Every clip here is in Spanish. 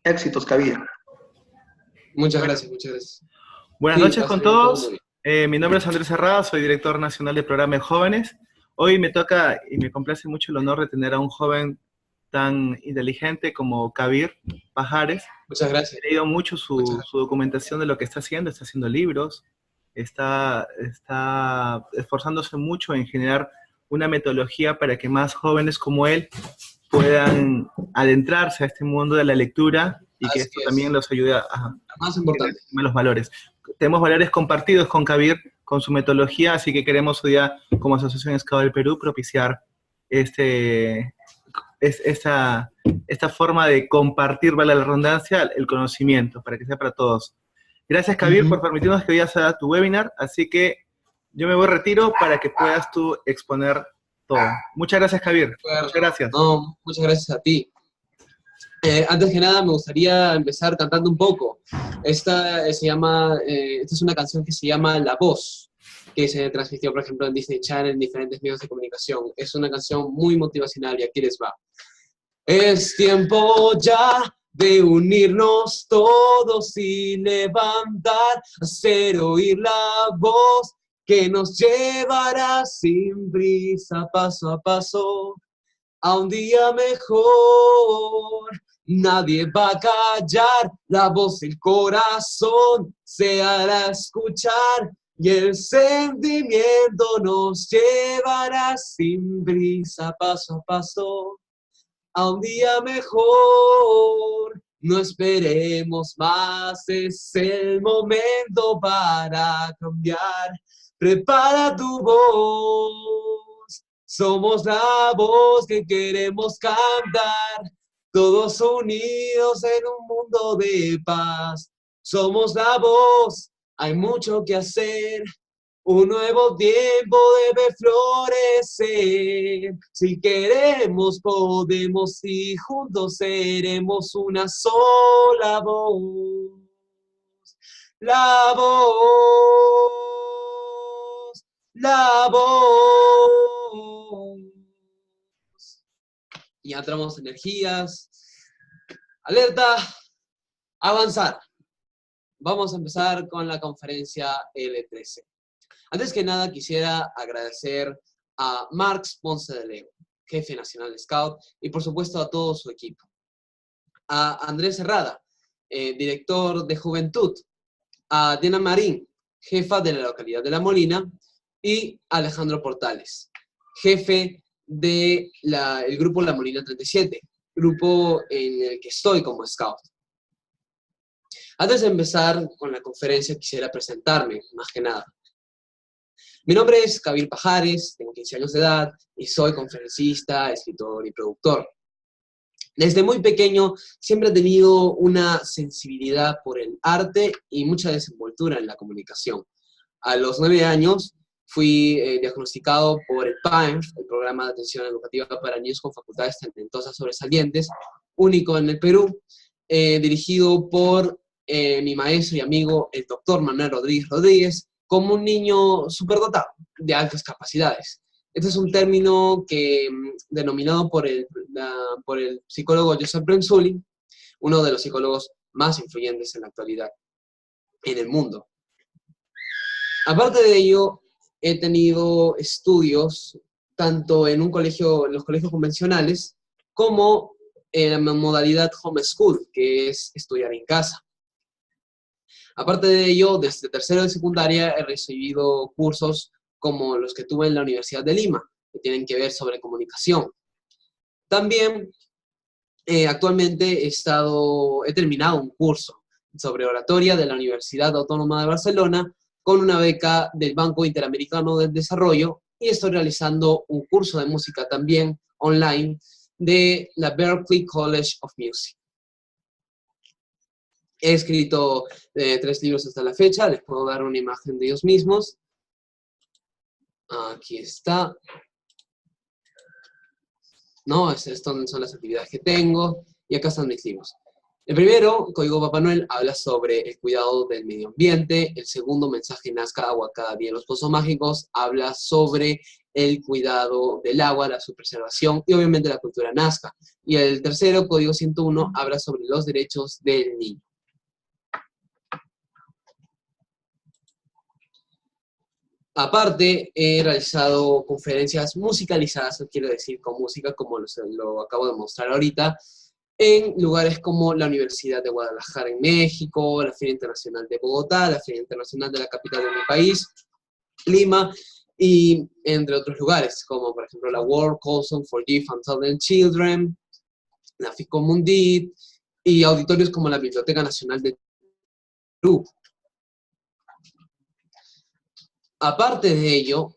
Éxitos, Kabir. Muchas gracias, muchas gracias. Buenas Sí, noches va a con salir todo muy todos. bien. Mi nombre es Andrés Herrada, soy director nacional del programa de jóvenes. Hoy me toca y me complace mucho el honor de tener a un joven tan inteligente como Kabir Pajares. Muchas gracias, He leído mucho muchas su documentación de lo que está haciendo libros, está esforzándose mucho en generar una metodología para que más jóvenes como él puedan adentrarse a este mundo de la lectura y que gracias. esto Así también es. los ayude a Lo más generar importante. los valores. Tenemos valores compartidos con Kabir, con su metodología, así que queremos hoy día, como Asociación Scout del Perú, propiciar este, esta, esta forma de compartir, vale la redundancia, el conocimiento, para que sea para todos. Gracias, Kabir, por Ujú. permitirnos que hoy día sea tu webinar, así que yo me voy a retiro para que puedas tú exponer todo. Muchas gracias, Kabir. De acuerdo. Muchas gracias. No, muchas gracias a ti. Antes que nada, me gustaría empezar cantando un poco. Esta es una canción que se llama La Voz, que se transmitió, por ejemplo, en Disney Channel, en diferentes medios de comunicación. Es una canción muy motivacional y aquí les va. Es tiempo ya de unirnos todos y levantar, hacer oír la voz que nos llevará sin prisa, paso a paso, a un día mejor. Nadie va a callar, la voz del corazón se hará escuchar y el sentimiento nos llevará sin prisa, paso a paso, a un día mejor. No esperemos más, es el momento para cambiar. Prepara tu voz, somos la voz que queremos cantar, todos unidos en un mundo de paz. Somos la voz, hay mucho que hacer. Un nuevo tiempo debe florecer. Si queremos, podemos y juntos seremos una sola voz. La voz, la voz. Y ya entramos energías. Alerta, avanzar. Vamos a empezar con la conferencia L13. Antes que nada, quisiera agradecer a Marx Ponce de León, jefe nacional de Scout, y por supuesto a todo su equipo. A Andrés Herrada, director de Juventud. A Diana Marín, jefa de la localidad de La Molina. Y a Alejandro Portales, jefe del grupo La Molina 37, grupo en el que estoy como Scout. Antes de empezar con la conferencia, quisiera presentarme, más que nada. Mi nombre es Kabir Pajares, tengo 15 años de edad y soy conferencista, escritor y productor. Desde muy pequeño siempre he tenido una sensibilidad por el arte y mucha desenvoltura en la comunicación. A los 9 años fui diagnosticado por el PAENF, el Programa de Atención Educativa para Niños con Facultades Talentosas Sobresalientes, único en el Perú, dirigido por mi maestro y amigo, el doctor Manuel Rodríguez Rodríguez, como un niño superdotado, de altas capacidades. Este es un término que, denominado por el psicólogo Joseph Brenzulli, uno de los psicólogos más influyentes en la actualidad en el mundo. Aparte de ello, he tenido estudios tanto en los colegios convencionales, como en la modalidad homeschool, que es estudiar en casa. Aparte de ello, desde tercero de secundaria he recibido cursos como los que tuve en la Universidad de Lima, que tienen que ver sobre comunicación. También, actualmente he terminado un curso sobre oratoria de la Universidad Autónoma de Barcelona con una beca del Banco Interamericano del Desarrollo y estoy realizando un curso de música también online de la Berklee College of Music. He escrito 3 libros hasta la fecha, les puedo dar una imagen de ellos mismos. Aquí está. ¿No? Estas son las actividades que tengo y acá están mis libros. El primero, Código Papá Noel, habla sobre el cuidado del medio ambiente. El segundo, Mensaje Nazca, Agua cada día en los pozos mágicos, habla sobre el cuidado del agua, su preservación y obviamente la cultura nazca. Y el tercero, Código 101, habla sobre los derechos del niño. Aparte, he realizado conferencias musicalizadas, quiero decir con música, como lo acabo de mostrar ahorita, en lugares como la Universidad de Guadalajara en México, la Feria Internacional de Bogotá, la Feria Internacional de la capital de mi país, Lima, y entre otros lugares, como por ejemplo la World Council for Deaf and Talented Children, la FICO Mundit, y auditorios como la Biblioteca Nacional de Perú. Aparte de ello,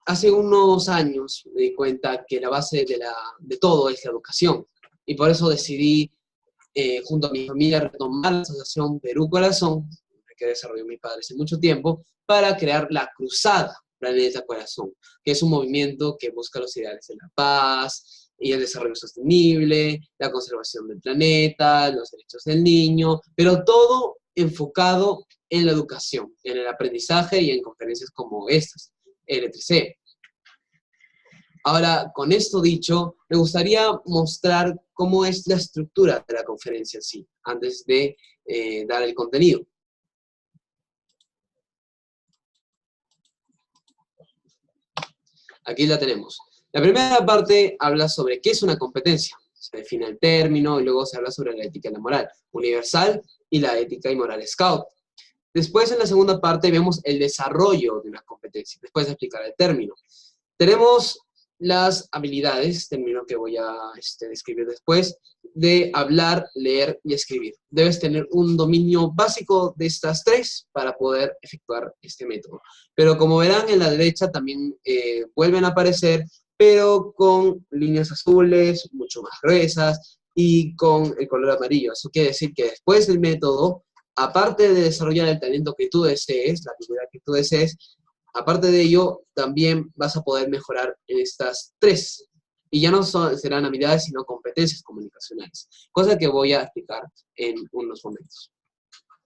hace unos años me di cuenta que la base de todo es la educación, y por eso decidí, junto a mi familia, retomar la Asociación Perú Corazón, que desarrolló mi padre hace mucho tiempo, para crear la Cruzada Planeta Corazón, que es un movimiento que busca los ideales de la paz y el desarrollo sostenible, la conservación del planeta, los derechos del niño, pero todo enfocado en la educación, en el aprendizaje y en conferencias como estas, L3C. Ahora, con esto dicho, me gustaría mostrar cómo es la estructura de la conferencia en sí, antes de dar el contenido. Aquí la tenemos. La primera parte habla sobre qué es una competencia. Se define el término y luego se habla sobre la ética y la moral universal y la ética y moral Scout. Después, en la segunda parte, vemos el desarrollo de una competencia, después de explicar el término. Tenemos las habilidades, término que voy a describir después, de hablar, leer y escribir. Debes tener un dominio básico de estas tres para poder efectuar este método. Pero como verán, en la derecha también vuelven a aparecer, pero con líneas azules, mucho más gruesas, y con el color amarillo. Eso quiere decir que después del método, aparte de desarrollar el talento que tú desees, la habilidad que tú desees, aparte de ello, también vas a poder mejorar en estas tres. Y ya no serán habilidades, sino competencias comunicacionales, cosa que voy a explicar en unos momentos.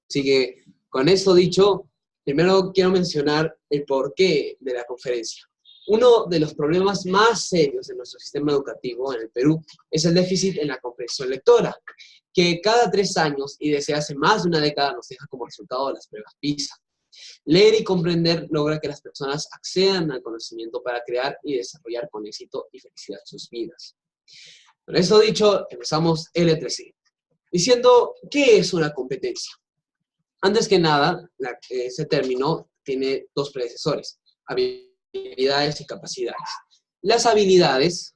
Así que, con esto dicho, primero quiero mencionar el porqué de la conferencia. Uno de los problemas más serios de nuestro sistema educativo en el Perú es el déficit en la comprensión lectora, que cada 3 años y desde hace más de una década nos deja como resultado de las pruebas PISA. Leer y comprender logra que las personas accedan al conocimiento para crear y desarrollar con éxito y felicidad sus vidas. Con eso dicho, empezamos L3C. Diciendo, ¿qué es una competencia? Antes que nada, ese término tiene 2 predecesores, habilidades y capacidades. Las habilidades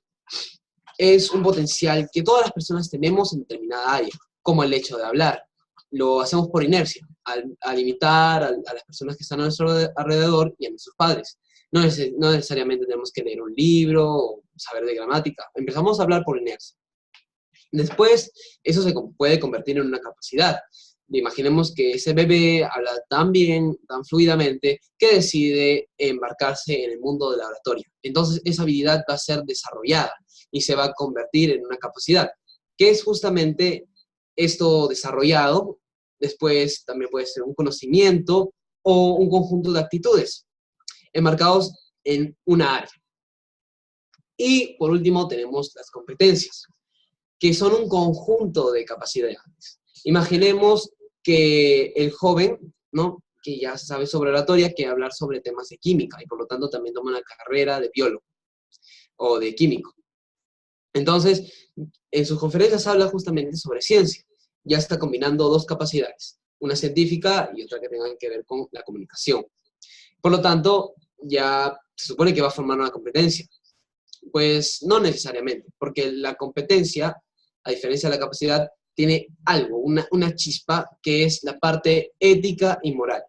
es un potencial que todas las personas tenemos en determinada área, como el hecho de hablar. Lo hacemos por inercia, al imitar a las personas que están a nuestro alrededor y a nuestros padres. No necesariamente tenemos que leer un libro o saber de gramática. Empezamos a hablar por inercia. Después, eso se puede convertir en una capacidad. Imaginemos que ese bebé habla tan bien, tan fluidamente, que decide embarcarse en el mundo de la oratoria. Entonces, esa habilidad va a ser desarrollada y se va a convertir en una capacidad, que es justamente esto desarrollado. Después también puede ser un conocimiento o un conjunto de actitudes enmarcados en una área. Y por último tenemos las competencias, que son un conjunto de capacidades. Imaginemos que el joven, ¿no?, que ya sabe sobre oratoria, quiere hablar sobre temas de química y por lo tanto también toma una carrera de biólogo o de químico. Entonces, en sus conferencias habla justamente sobre ciencia. Ya está combinando 2 capacidades, una científica y otra que tenga que ver con la comunicación. Por lo tanto, ya se supone que va a formar una competencia. Pues no necesariamente, porque la competencia, a diferencia de la capacidad, tiene algo, una chispa, que es la parte ética y moral.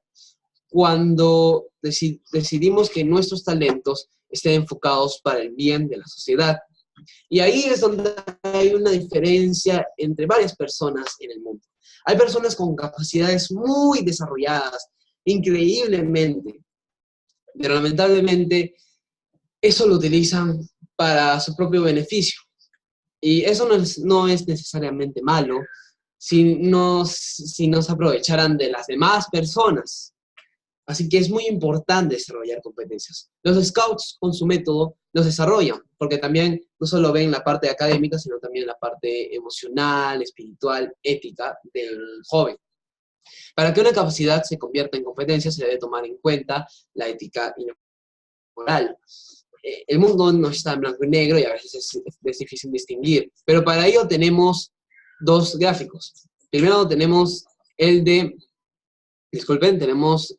Cuando decidimos que nuestros talentos estén enfocados para el bien de la sociedad. Y ahí es donde hay una diferencia entre varias personas en el mundo. Hay personas con capacidades muy desarrolladas, increíblemente, pero lamentablemente eso lo utilizan para su propio beneficio. Y eso no es necesariamente malo si nos aprovecharan de las demás personas. Así que es muy importante desarrollar competencias. Los scouts con su método los desarrollan, porque también no solo ven la parte académica, sino también la parte emocional, espiritual, ética del joven. Para que una capacidad se convierta en competencia, se debe tomar en cuenta la ética y la moral. El mundo no está en blanco y negro y a veces es difícil distinguir, pero para ello tenemos dos gráficos. Primero tenemos el de, disculpen, tenemos,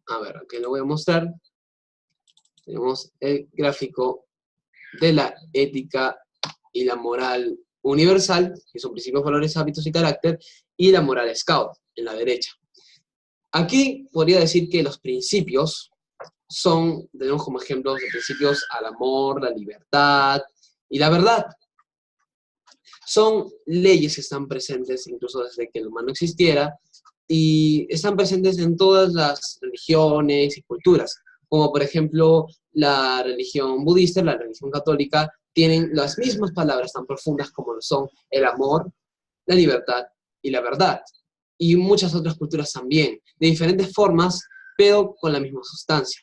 a ver, aquí lo voy a mostrar. Tenemos el gráfico de la ética y la moral universal, que son principios, valores, hábitos y carácter, y la moral scout, en la derecha. Aquí podría decir que los principios tenemos como ejemplos de principios al amor, la libertad y la verdad. Son leyes que están presentes incluso desde que el humano existiera y están presentes en todas las religiones y culturas, como por ejemplo la religión budista y la religión católica tienen las mismas palabras tan profundas como lo son el amor, la libertad y la verdad. Y muchas otras culturas también, de diferentes formas, pero con la misma sustancia.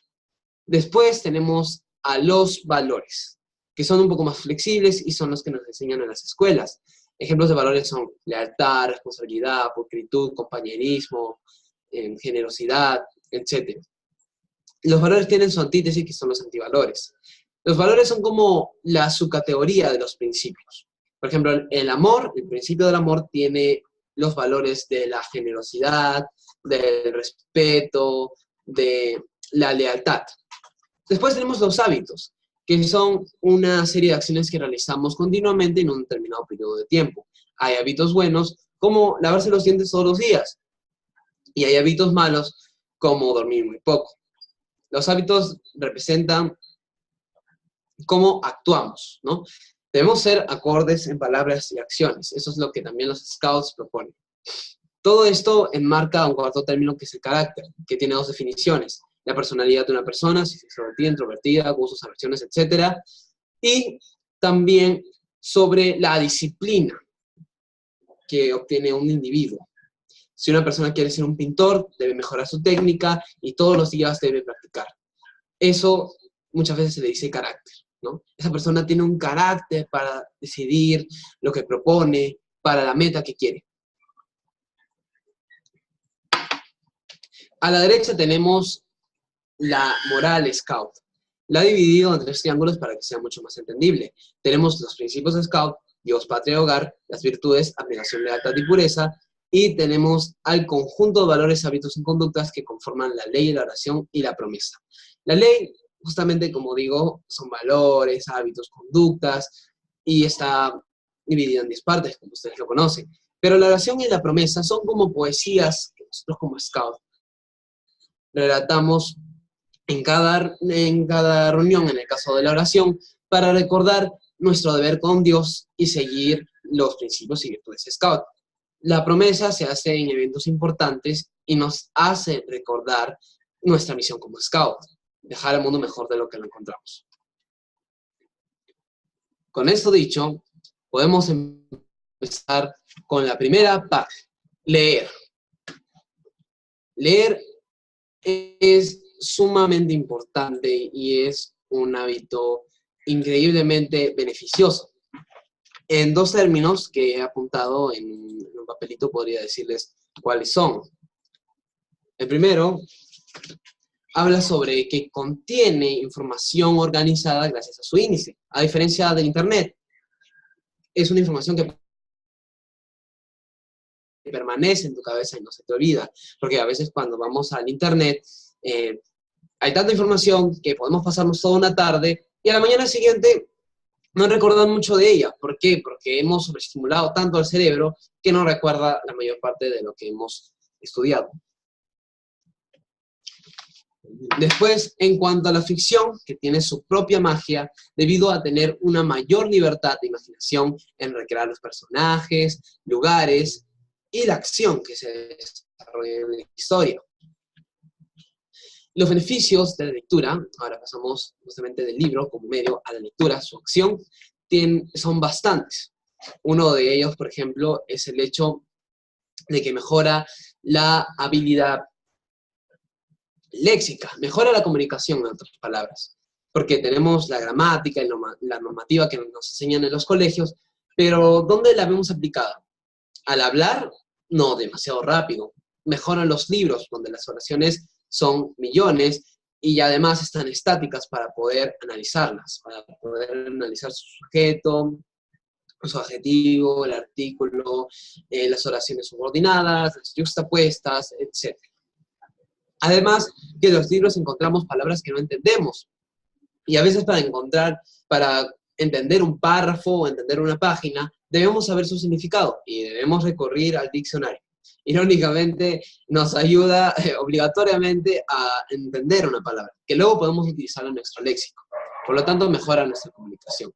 Después tenemos a los valores, que son un poco más flexibles y son los que nos enseñan en las escuelas. Ejemplos de valores son lealtad, responsabilidad, pulcritud, compañerismo, generosidad, etc. Los valores tienen su antítesis, que son los antivalores. Los valores son como la subcategoría de los principios. Por ejemplo, el amor, el principio del amor tiene los valores de la generosidad, del respeto, de la lealtad. Después tenemos los hábitos, que son una serie de acciones que realizamos continuamente en un determinado periodo de tiempo. Hay hábitos buenos, como lavarse los dientes todos los días, y hay hábitos malos, como dormir muy poco. Los hábitos representan cómo actuamos, ¿no? Debemos ser acordes en palabras y acciones. Eso es lo que también los scouts proponen. Todo esto enmarca un cuarto término que es el carácter, que tiene dos definiciones. La personalidad de una persona, si es extrovertida, introvertida, gustos, aversiones, etc. Y también sobre la disciplina que obtiene un individuo. Si una persona quiere ser un pintor, debe mejorar su técnica y todos los días debe practicar. Eso muchas veces se le dice carácter, ¿no? Esa persona tiene un carácter para decidir lo que propone, para la meta que quiere. A la derecha tenemos la moral scout. La he dividido en 3 triángulos para que sea mucho más entendible. Tenemos los principios de scout, Dios, patria y hogar, las virtudes, abnegación, lealtad y pureza, y tenemos al conjunto de valores, hábitos y conductas que conforman la ley, la oración y la promesa. La ley, justamente como digo, son valores, hábitos, conductas, y está dividida en 10 partes, como ustedes lo conocen. Pero la oración y la promesa son como poesías que nosotros como scout relatamos en cada reunión, en el caso de la oración, para recordar nuestro deber con Dios y seguir los principios y virtudes scout. La promesa se hace en eventos importantes y nos hace recordar nuestra misión como scout, dejar al mundo mejor de lo que lo encontramos. Con esto dicho, podemos empezar con la primera parte, leer. Leer es sumamente importante y es un hábito increíblemente beneficioso. En 2 términos que he apuntado en un papelito podría decirles cuáles son. El primero habla sobre que contiene información organizada gracias a su índice. A diferencia del Internet, es una información que permanece en tu cabeza y no se te olvida. Porque a veces cuando vamos al Internet, hay tanta información que podemos pasarnos toda una tarde y a la mañana siguiente no recuerdan mucho de ella. ¿Por qué? Porque hemos sobreestimulado tanto al cerebro que no recuerda la mayor parte de lo que hemos estudiado. Después, en cuanto a la ficción, que tiene su propia magia, debido a tener una mayor libertad de imaginación en recrear los personajes, lugares y la acción que se desarrolla en la historia. Los beneficios de la lectura, ahora pasamos justamente del libro como medio a la lectura, su acción, son bastantes. Uno de ellos, por ejemplo, es el hecho de que mejora la habilidad léxica, mejora la comunicación, en otras palabras, porque tenemos la gramática y la normativa que nos enseñan en los colegios, pero ¿dónde la vemos aplicada? Al hablar, no, demasiado rápido. Mejoran los libros, donde las oraciones son millones y además están estáticas para poder analizarlas, para poder analizar su sujeto, su adjetivo, el artículo, las oraciones subordinadas, las yuxtapuestas, etc. Además, que en los libros encontramos palabras que no entendemos. Y a veces para entender un párrafo o entender una página, debemos saber su significado y debemos recurrir al diccionario. Irónicamente, nos ayuda obligatoriamente a entender una palabra, que luego podemos utilizar en nuestro léxico. Por lo tanto, mejora nuestra comunicación.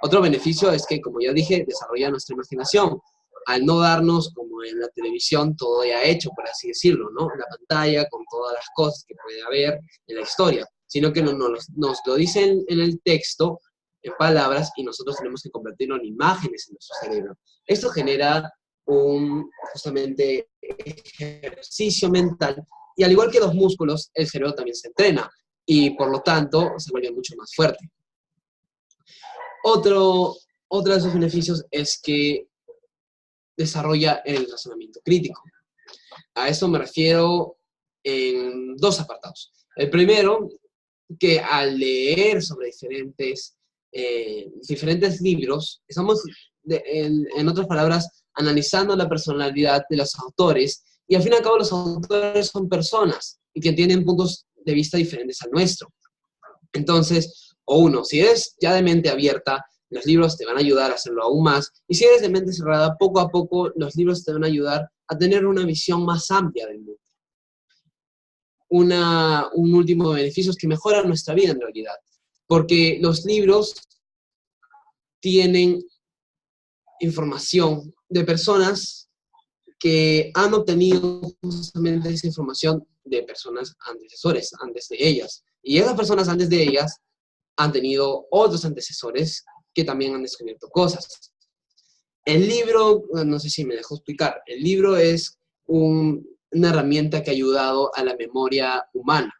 Otro beneficio es que, como ya dije, desarrolla nuestra imaginación, al no darnos, como en la televisión, todo ya hecho, por así decirlo, ¿no? En la pantalla, con todas las cosas que puede haber en la historia, sino que nos lo dicen en el texto, en palabras, y nosotros tenemos que convertirlo en imágenes en nuestro cerebro. Esto genera justamente ejercicio mental, y al igual que los músculos, el cerebro también se entrena, y por lo tanto se vuelve mucho más fuerte. Otro de sus beneficios es que desarrolla el razonamiento crítico. A eso me refiero en dos apartados. El primero, que al leer sobre diferentes libros, estamos, en otras palabras, analizando la personalidad de los autores, y al fin y al cabo los autores son personas y que tienen puntos de vista diferentes al nuestro. Entonces, si eres ya de mente abierta, los libros te van a ayudar a hacerlo aún más, y si eres de mente cerrada, poco a poco los libros te van a ayudar a tener una visión más amplia del mundo. Un último beneficio es que mejora nuestra vida en realidad, porque los libros tienen información de personas que han obtenido justamente esa información de personas antecesores, antes de ellas. Y esas personas antes de ellas han tenido otros antecesores que también han descubierto cosas. El libro, no sé si me dejo explicar, el libro es una herramienta que ha ayudado a la memoria humana.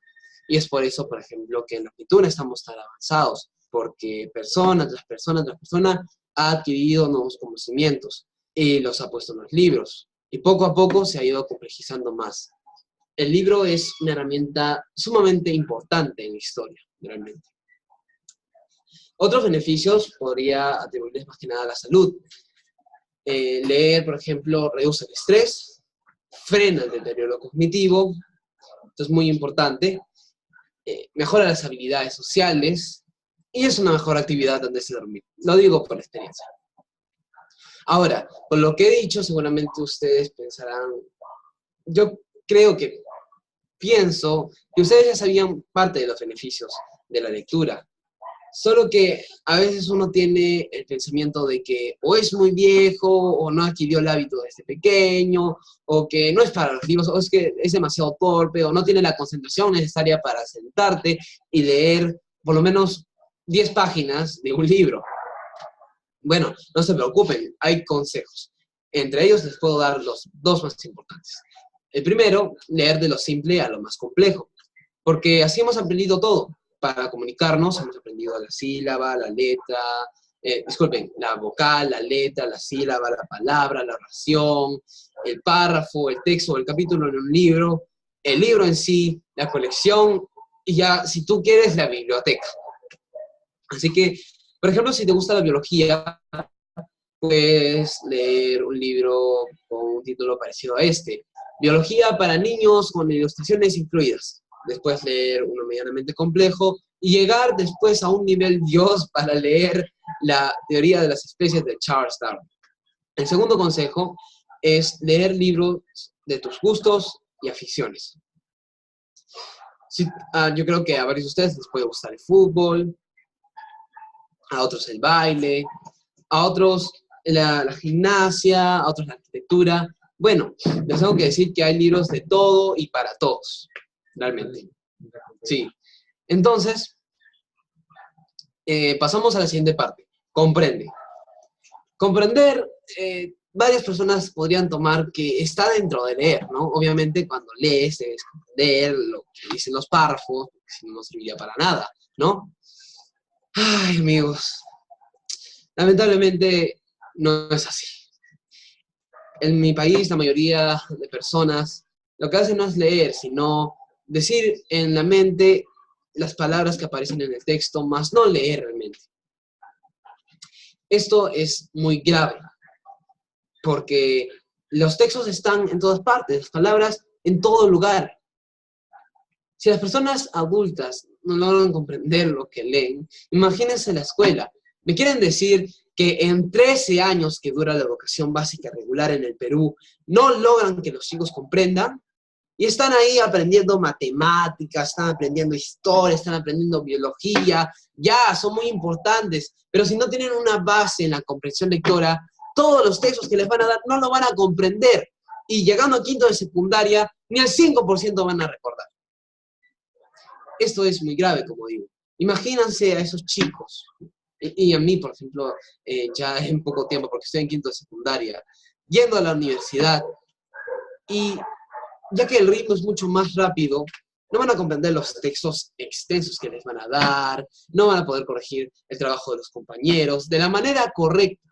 Y es por eso, por ejemplo, que en la escritura estamos tan avanzados, porque persona tras persona ha adquirido nuevos conocimientos y los ha puesto en los libros. Y poco a poco se ha ido complejizando más. El libro es una herramienta sumamente importante en la historia, realmente. Otros beneficios podría atribuirles más que nada a la salud. Leer, por ejemplo, reduce el estrés, frena el deterioro cognitivo, esto es muy importante, mejora las habilidades sociales y es una mejor actividad antes de dormir. Lo digo por experiencia. Ahora, con lo que he dicho, seguramente ustedes pensarán, yo pienso que ustedes ya sabían parte de los beneficios de la lectura. Solo que a veces uno tiene el pensamiento de que o es muy viejo, o no adquirió el hábito desde pequeño, o que no es para los libros, o es que es demasiado torpe, o no tiene la concentración necesaria para sentarte y leer por lo menos 10 páginas de un libro. Bueno, no se preocupen, hay consejos. Entre ellos les puedo dar los dos más importantes. El primero, leer de lo simple a lo más complejo, porque así hemos aprendido todo. Para comunicarnos hemos aprendido la sílaba, la letra, la vocal, la letra, la sílaba, la palabra, la oración, el párrafo, el texto, el capítulo en un libro, el libro en sí, la colección y ya, si tú quieres, la biblioteca. Así que, por ejemplo, si te gusta la biología, puedes leer un libro con un título parecido a este. Biología para niños con ilustraciones incluidas. Después leer uno medianamente complejo y llegar después a un nivel Dios para leer la teoría de las especies de Charles Darwin. El segundo consejo es leer libros de tus gustos y aficiones. Yo creo que a varios de ustedes les puede gustar el fútbol, a otros el baile, a otros la gimnasia, a otros la arquitectura. Bueno, les tengo que decir que hay libros de todo y para todos, realmente. Sí. Entonces, pasamos a la siguiente parte. Comprende. Comprender varias personas podrían tomar que está dentro de leer, ¿no? Obviamente cuando lees debes comprender lo que dicen los párrafos, porque si no, no serviría para nada, ¿no? Ay, amigos, lamentablemente no es así. En mi país, la mayoría de personas lo que hacen no es leer, sino decir en la mente las palabras que aparecen en el texto, más no leer realmente. Esto es muy grave, porque los textos están en todas partes, las palabras en todo lugar. Si las personas adultas no logran comprender lo que leen, imagínense la escuela. ¿Me quieren decir que en 13 años que dura la educación básica regular en el Perú, no logran que los chicos comprendan? Y están ahí aprendiendo matemáticas, están aprendiendo historia, están aprendiendo biología, ya, son muy importantes, pero si no tienen una base en la comprensión lectora, todos los textos que les van a dar no lo van a comprender. Y llegando a quinto de secundaria, ni el 5% van a recordar. Esto es muy grave, como digo. Imagínense a esos chicos, y a mí, por ejemplo, ya en poco tiempo, porque estoy en quinto de secundaria, yendo a la universidad, y ya que el ritmo es mucho más rápido, no van a comprender los textos extensos que les van a dar, no van a poder corregir el trabajo de los compañeros de la manera correcta.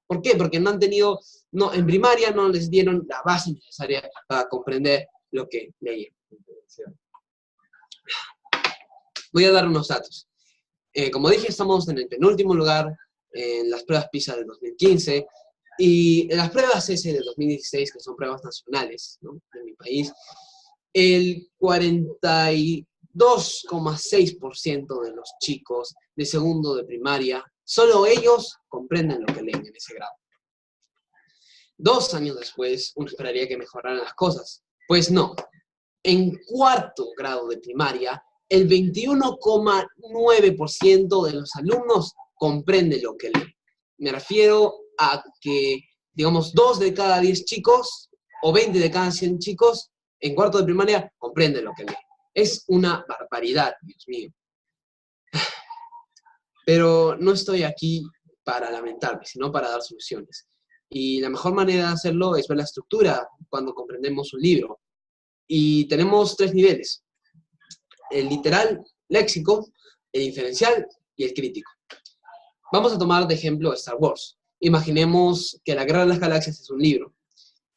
¿Por qué? Porque no han tenido, no, en primaria no les dieron la base necesaria para comprender lo que leían. Voy a dar unos datos. Como dije, estamos en el penúltimo lugar en las pruebas PISA del 2015 y en las pruebas ESE del 2016, que son pruebas nacionales, ¿no?, en mi país, el 42,6% de los chicos de segundo de primaria, solo ellos comprenden lo que leen en ese grado. 2 años después, uno esperaría que mejoraran las cosas. Pues no. En cuarto grado de primaria, el 21,9% de los alumnos comprende lo que leen. Me refiero a que, digamos, 2 de cada 10 chicos o 20 de cada 100 chicos en cuarto de primaria comprenden lo que leen. Es una barbaridad, Dios mío. Pero no estoy aquí para lamentarme, sino para dar soluciones. Y la mejor manera de hacerlo es ver la estructura cuando comprendemos un libro. Y tenemos 3 niveles: el literal, léxico, el inferencial y el crítico. Vamos a tomar de ejemplo Star Wars. Imaginemos que La Guerra de las Galaxias es un libro.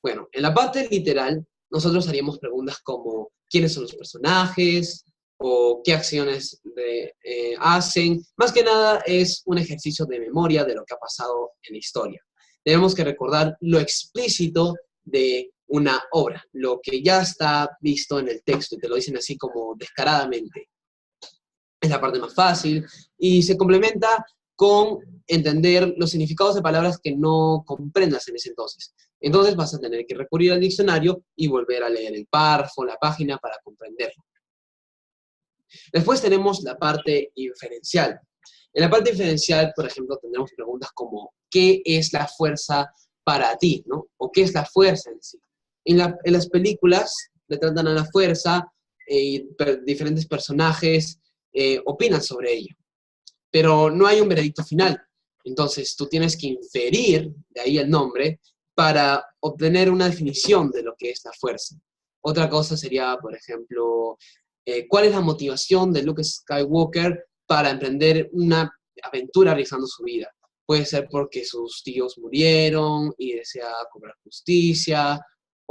Bueno, en la parte literal, nosotros haríamos preguntas como ¿quiénes son los personajes? O qué acciones hacen. Más que nada es un ejercicio de memoria de lo que ha pasado en la historia. Tenemos que recordar lo explícito de una obra, lo que ya está visto en el texto y te lo dicen así como descaradamente. Es la parte más fácil y se complementa con entender los significados de palabras que no comprendas en ese entonces. Entonces vas a tener que recurrir al diccionario y volver a leer el párrafo, la página para comprenderlo. Después tenemos la parte inferencial. En la parte inferencial, por ejemplo, tendremos preguntas como ¿qué es la fuerza para ti?, ¿no? O ¿qué es la fuerza en sí? En las películas le tratan a la fuerza y diferentes personajes opinan sobre ello. Pero no hay un veredicto final. Entonces tú tienes que inferir, de ahí el nombre, para obtener una definición de lo que es la fuerza. Otra cosa sería, por ejemplo, ¿cuál es la motivación de Luke Skywalker para emprender una aventura arriesgando su vida? Puede ser porque sus tíos murieron y desea cobrar justicia,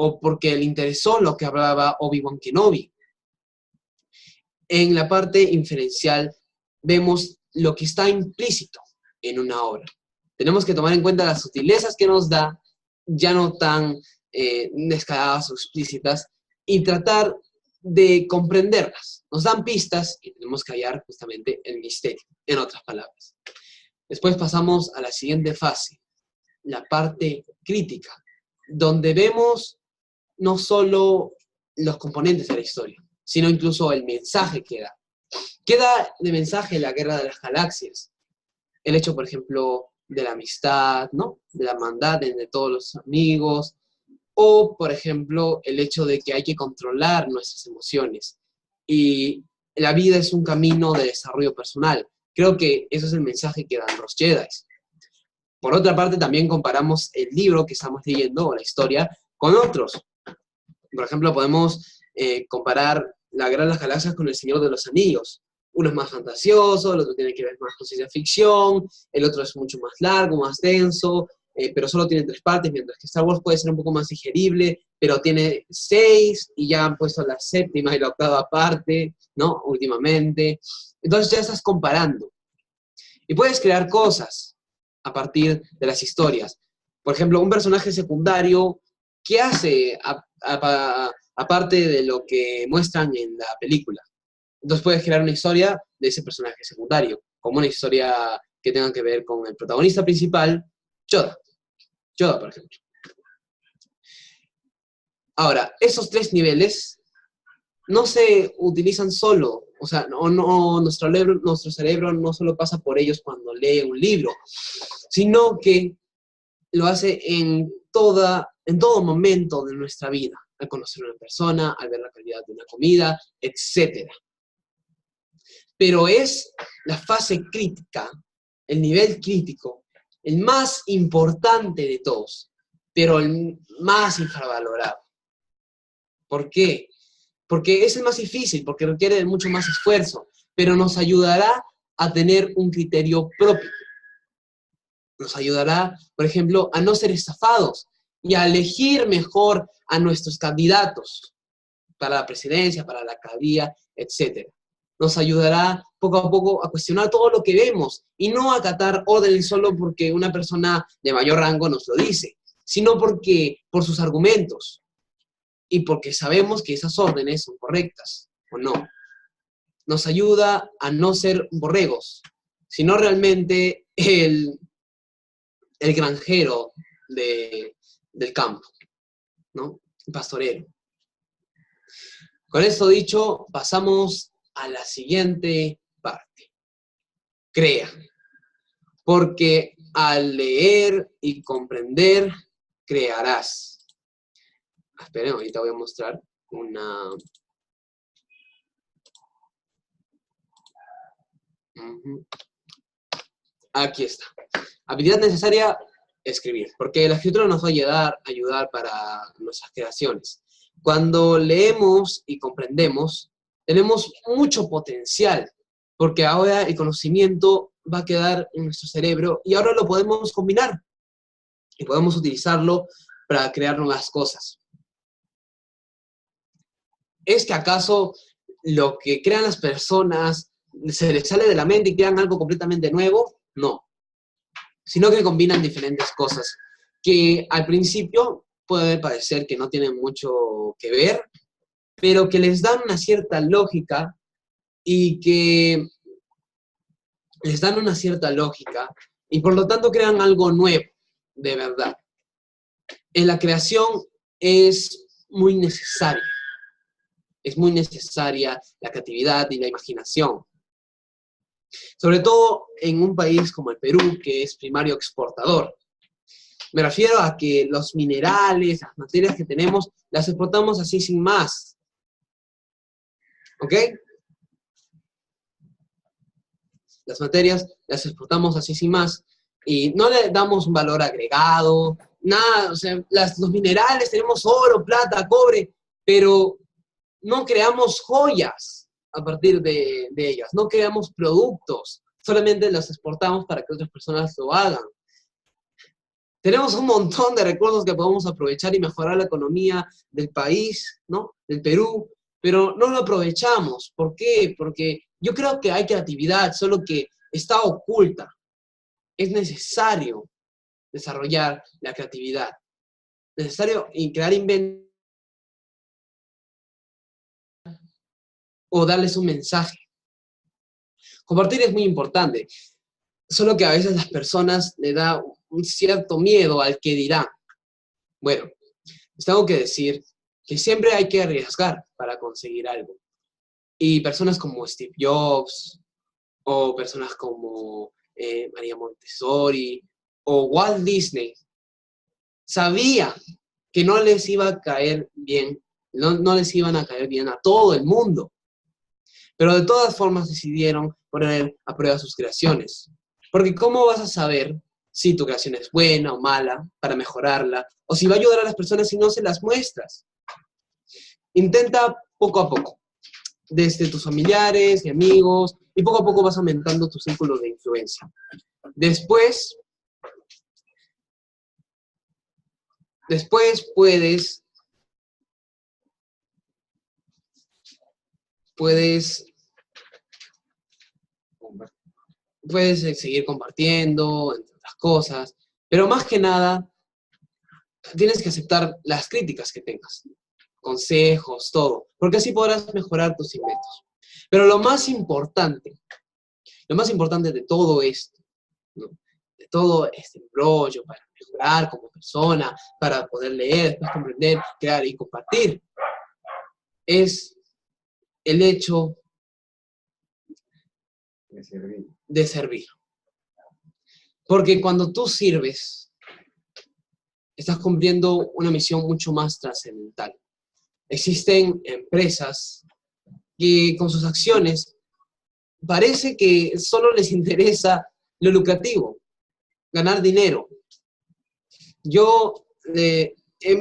o porque le interesó lo que hablaba Obi-Wan Kenobi. En la parte inferencial vemos lo que está implícito en una obra. Tenemos que tomar en cuenta las sutilezas que nos da, ya no tan descaradas o explícitas, y tratar de comprenderlas. Nos dan pistas y tenemos que hallar justamente el misterio, en otras palabras. Después pasamos a la siguiente fase, la parte crítica, donde vemos no solo los componentes de la historia, sino incluso el mensaje que da. ¿Qué da de mensaje La Guerra de las Galaxias? El hecho, por ejemplo, de la amistad, ¿no?, de la hermandad entre todos los amigos, o, por ejemplo, el hecho de que hay que controlar nuestras emociones. Y la vida es un camino de desarrollo personal. Creo que eso es el mensaje que dan los Jedi. Por otra parte, también comparamos el libro que estamos leyendo, o la historia, con otros. Por ejemplo, podemos comparar La Guerra de las Galaxias con El Señor de los Anillos. Uno es más fantasioso, el otro tiene que ver más con ciencia ficción, el otro es mucho más largo, más denso, pero solo tiene 3 partes, mientras que Star Wars puede ser un poco más digerible, pero tiene 6 y ya han puesto la 7ª y la 8ª parte, ¿no? Últimamente. Entonces ya estás comparando. Y puedes crear cosas a partir de las historias. Por ejemplo, un personaje secundario, ¿qué hace aparte de lo que muestran en la película? Entonces puedes crear una historia de ese personaje secundario, como una historia que tenga que ver con el protagonista principal, Yoda. Yoda, por ejemplo. Ahora, esos 3 niveles no se utilizan solo, o sea, nuestro cerebro no solo pasa por ellos cuando lee un libro, sino que lo hace en todo momento de nuestra vida, al conocer a una persona, al ver la calidad de una comida, etc. Pero es la fase crítica, el nivel crítico, el más importante de todos, pero el más infravalorado. ¿Por qué? Porque es el más difícil, porque requiere de mucho más esfuerzo, pero nos ayudará a tener un criterio propio. Nos ayudará, por ejemplo, a no ser estafados y a elegir mejor a nuestros candidatos para la presidencia, para la alcaldía, etc. Nos ayudará poco a poco a cuestionar todo lo que vemos y no a acatar órdenes solo porque una persona de mayor rango nos lo dice, sino por sus argumentos y porque sabemos que esas órdenes son correctas o no. Nos ayuda a no ser borregos, sino realmente el granjero del campo, ¿no? El pastorero. Con esto dicho, pasamos a la siguiente parte. Crea. Porque al leer y comprender, crearás. Esperen, ahorita voy a mostrar una... Aquí está. Habilidad necesaria, escribir. Porque la escritura nos va a ayudar para nuestras creaciones. Cuando leemos y comprendemos, tenemos mucho potencial, porque ahora el conocimiento va a quedar en nuestro cerebro y ahora lo podemos combinar y podemos utilizarlo para crear nuevas cosas. ¿Es que acaso lo que crean las personas se les sale de la mente y crean algo completamente nuevo? No, sino que combinan diferentes cosas que al principio puede parecer que no tienen mucho que ver, pero que les dan una cierta lógica y por lo tanto crean algo nuevo, de verdad. En la creación es muy necesaria la creatividad y la imaginación. Sobre todo en un país como el Perú, que es primario exportador. Me refiero a que los minerales, las materias que tenemos, las exportamos así sin más. ¿Ok? Las materias las exportamos así sin más y no le damos un valor agregado, nada, o sea, los minerales, tenemos oro, plata, cobre, pero no creamos joyas a partir de ellas, no creamos productos, solamente los exportamos para que otras personas lo hagan. Tenemos un montón de recursos que podemos aprovechar y mejorar la economía del país, ¿no? Del Perú, pero no lo aprovechamos. ¿Por qué? Porque yo creo que hay creatividad, solo que está oculta. Es necesario desarrollar la creatividad. Necesario crear inventos o darles un mensaje. Compartir es muy importante, solo que a veces las personas le da un cierto miedo al que dirán. Bueno, les tengo que decir que siempre hay que arriesgar para conseguir algo. Y personas como Steve Jobs, o personas como María Montessori, o Walt Disney, sabían que no les iba a caer bien, no les iban a caer bien a todo el mundo. Pero de todas formas decidieron poner a prueba sus creaciones. Porque ¿cómo vas a saber si tu creación es buena o mala, para mejorarla, o si va a ayudar a las personas si no se las muestras. Intenta poco a poco, desde tus familiares y amigos, y poco a poco vas aumentando tu círculo de influencia. Después puedes seguir compartiendo, entre otras cosas, pero más que nada, tienes que aceptar las críticas que tengas, consejos, todo, porque así podrás mejorar tus inventos. Pero lo más importante de todo esto, ¿no? De todo este embrollo para mejorar como persona, para poder leer, después comprender, crear y compartir, es el hecho de servir. Porque cuando tú sirves, estás cumpliendo una misión mucho más trascendental. Existen empresas que con sus acciones parece que solo les interesa lo lucrativo, ganar dinero. Yo he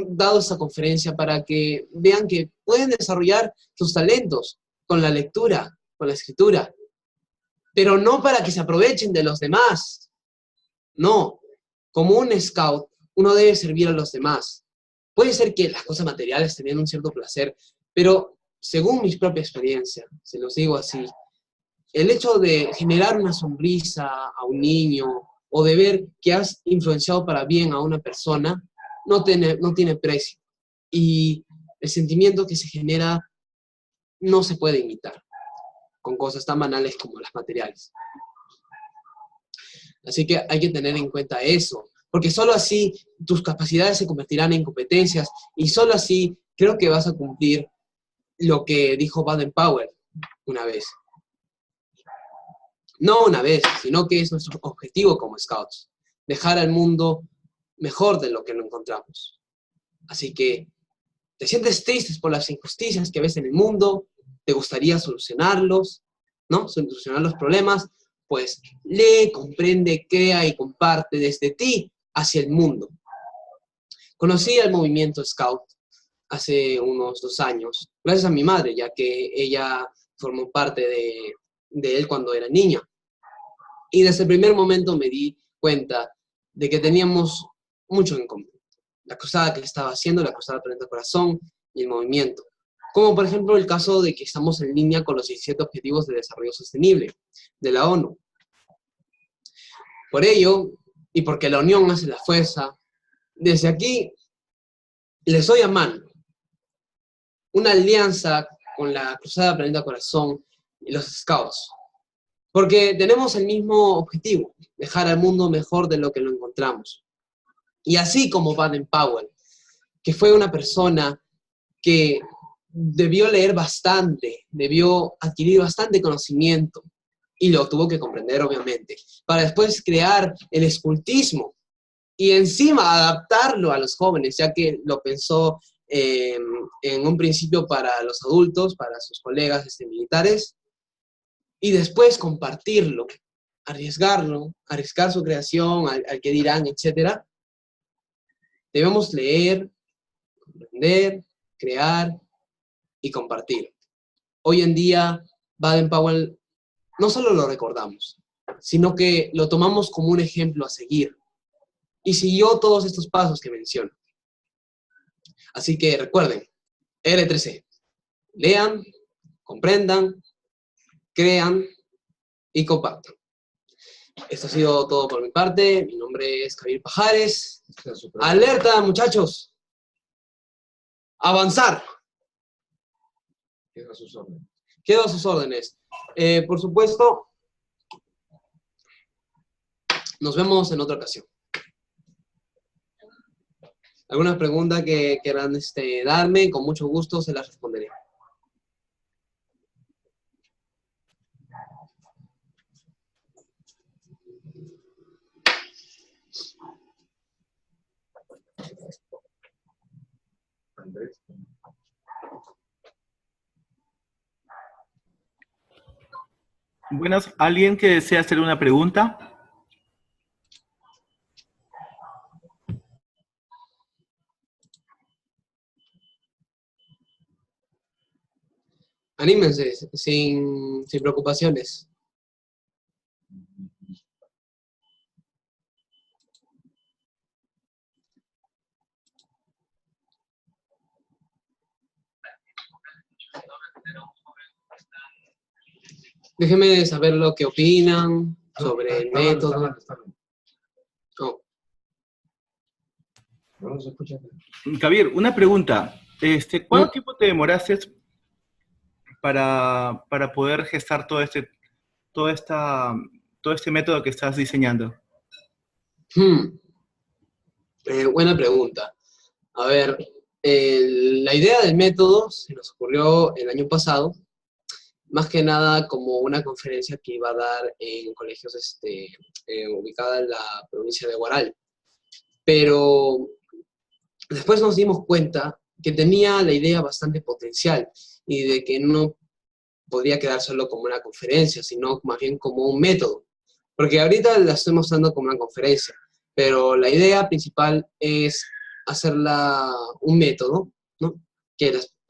dado esta conferencia para que vean que pueden desarrollar sus talentos con la lectura, con la escritura, pero no para que se aprovechen de los demás. No, como un scout, uno debe servir a los demás. Puede ser que las cosas materiales tengan un cierto placer, pero según mi propia experiencia, se los digo así, el hecho de generar una sonrisa a un niño o de ver que has influenciado para bien a una persona, no tiene precio. Y el sentimiento que se genera no se puede imitar con cosas tan banales como las materiales. Así que hay que tener en cuenta eso, porque solo así tus capacidades se convertirán en competencias y solo así creo que vas a cumplir lo que dijo Baden-Powell una vez. No una vez, sino que es nuestro objetivo como scouts, dejar al mundo mejor de lo que lo encontramos. Así que, ¿te sientes tristes por las injusticias que ves en el mundo? ¿Te gustaría solucionarlos? ¿No? Solucionar los problemas. Pues lee, comprende, crea y comparte desde ti hacia el mundo. Conocí al movimiento Scout hace unos 2 años, gracias a mi madre, ya que ella formó parte de él cuando era niña. Y desde el primer momento me di cuenta de que teníamos mucho en común. La cruzada que estaba haciendo, la cruzada Planeta Corazón y el movimiento. Como por ejemplo el caso de que estamos en línea con los 17 Objetivos de Desarrollo Sostenible de la ONU. Por ello, y porque la unión hace la fuerza, desde aquí les doy a mano una alianza con la Cruzada Planeta Corazón y los Scouts. Porque tenemos el mismo objetivo, dejar al mundo mejor de lo que lo encontramos. Y así como Baden-Powell, que fue una persona que debió leer bastante, debió adquirir bastante conocimiento, y lo tuvo que comprender, obviamente, para después crear el escultismo y encima adaptarlo a los jóvenes, ya que lo pensó en un principio para los adultos, para sus colegas militares, y después compartirlo, arriesgarlo, arriesgar su creación, al que dirán, etc. Debemos leer, comprender, crear y compartir. Hoy en día, Baden-Powell no solo lo recordamos, sino que lo tomamos como un ejemplo a seguir. Y siguió todos estos pasos que menciono. Así que recuerden, L3C, lean, comprendan, crean y compartan. Esto ha sido todo por mi parte. Mi nombre es Javier Pajares. ¡Alerta, muchachos! ¡Avanzar! Quedo a sus órdenes. Quedo a sus órdenes. Por supuesto, nos vemos en otra ocasión. ¿Alguna pregunta que quieran darme? Con mucho gusto se las responderé. Andrés. Buenas, ¿alguien que desea hacer una pregunta? anímense, sin preocupaciones. Déjenme saber lo que opinan sobre el método. Oh. No se escucha. Javier, una pregunta. ¿Cuánto tiempo te demoraste para poder gestar todo este método que estás diseñando? Buena pregunta. A ver, la idea del método se nos ocurrió el año pasado, más que nada como una conferencia que iba a dar en colegios ubicada en la provincia de Huaral. Pero después nos dimos cuenta que tenía la idea bastante potencial y de que no podría quedar solo como una conferencia, sino más bien como un método. Porque ahorita la estoy mostrando como una conferencia, pero la idea principal es hacerla un método, ¿no?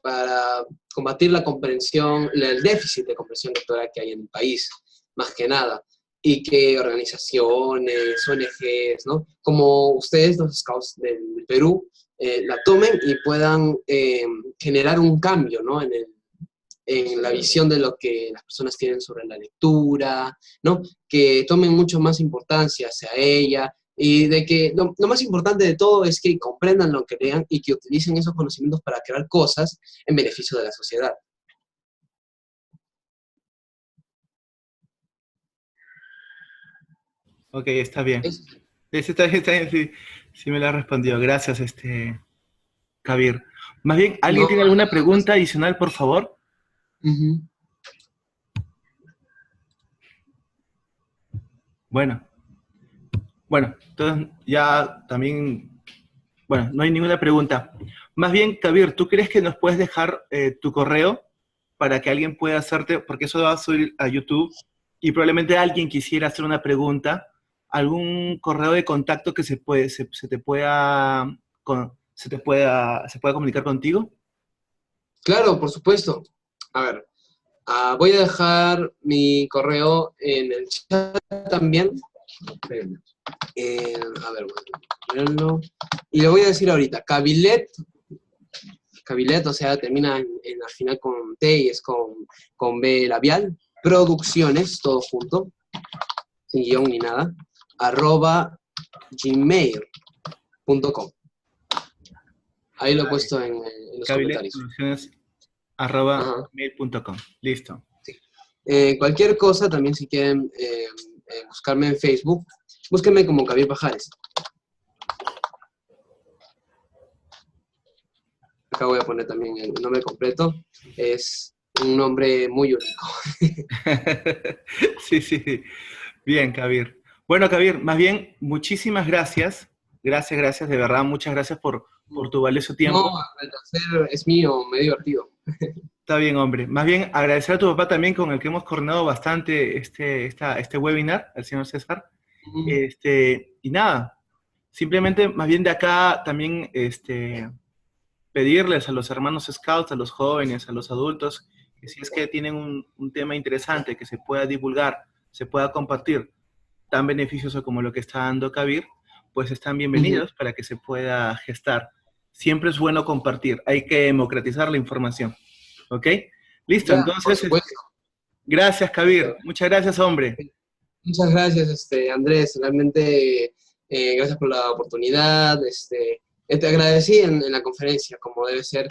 Para combatir la comprensión, el déficit de comprensión lectora que hay en el país, más que nada, y que organizaciones, ONGs, ¿no? Como ustedes, los Scouts del Perú, la tomen y puedan generar un cambio, ¿no? En la visión de lo que las personas tienen sobre la lectura, ¿no? Que tomen mucho más importancia hacia ella, y de que lo más importante de todo es que comprendan lo que lean y que utilicen esos conocimientos para crear cosas en beneficio de la sociedad. Ok, está bien. Sí, está bien, sí me lo ha respondido. Gracias, Javier. Más bien, ¿alguien tiene alguna pregunta adicional, por favor? Bueno, entonces ya también, bueno, no hay ninguna pregunta. Más bien, Javier, ¿tú crees que nos puedes dejar tu correo para que alguien pueda hacerte, porque eso va a subir a YouTube y probablemente alguien quisiera hacer una pregunta, algún correo de contacto que se pueda comunicar contigo? Claro, por supuesto. A ver, voy a dejar mi correo en el chat también. A ver, bueno, y le voy a decir ahorita, Cabilet, o sea, termina al final con T y es con B labial, producciones, todo junto, sin guión ni nada, @gmail.com. Ahí lo he puesto en los comentarios. Producciones@mail.com. Listo. Sí. Cualquier cosa, también si quieren buscarme en Facebook, búsquenme como Javier Pajares. Acá voy a poner también el nombre completo. Es un nombre muy único. Sí. Bien, Javier. Bueno, Javier, más bien, muchísimas gracias. Gracias, de verdad, muchas gracias por tu valioso tiempo. No, el placer es mío, me he divertido. Está bien, hombre. Más bien, agradecer a tu papá también, con el que hemos coordinado bastante este webinar, al señor César. Y nada, simplemente, más bien de acá también, pedirles a los hermanos Scouts, a los jóvenes, a los adultos, que si es que tienen un tema interesante que se pueda divulgar, se pueda compartir, tan beneficioso como lo que está dando Kabir, pues están bienvenidos para que se pueda gestar. Siempre es bueno compartir, hay que democratizar la información. ¿Ok? Listo, Ya, entonces, gracias, Kabir. Muchas gracias, hombre. Muchas gracias, Andrés. Realmente, gracias por la oportunidad. Te agradecí en la conferencia, como debe ser.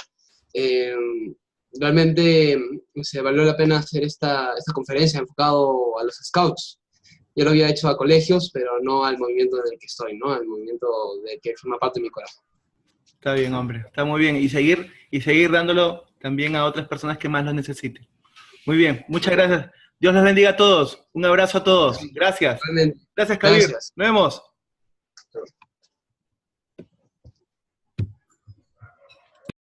Realmente se valió la pena hacer esta conferencia enfocado a los Scouts. Yo lo había hecho a colegios, pero no al movimiento en el que estoy, ¿no? Al movimiento del que forma parte de mi corazón. Está bien, hombre. Está muy bien. Y seguir dándolo también a otras personas que más lo necesiten. Muy bien. Muchas gracias. Dios los bendiga a todos. Un abrazo a todos. Gracias. Realmente. Gracias, Kabir. Nos vemos.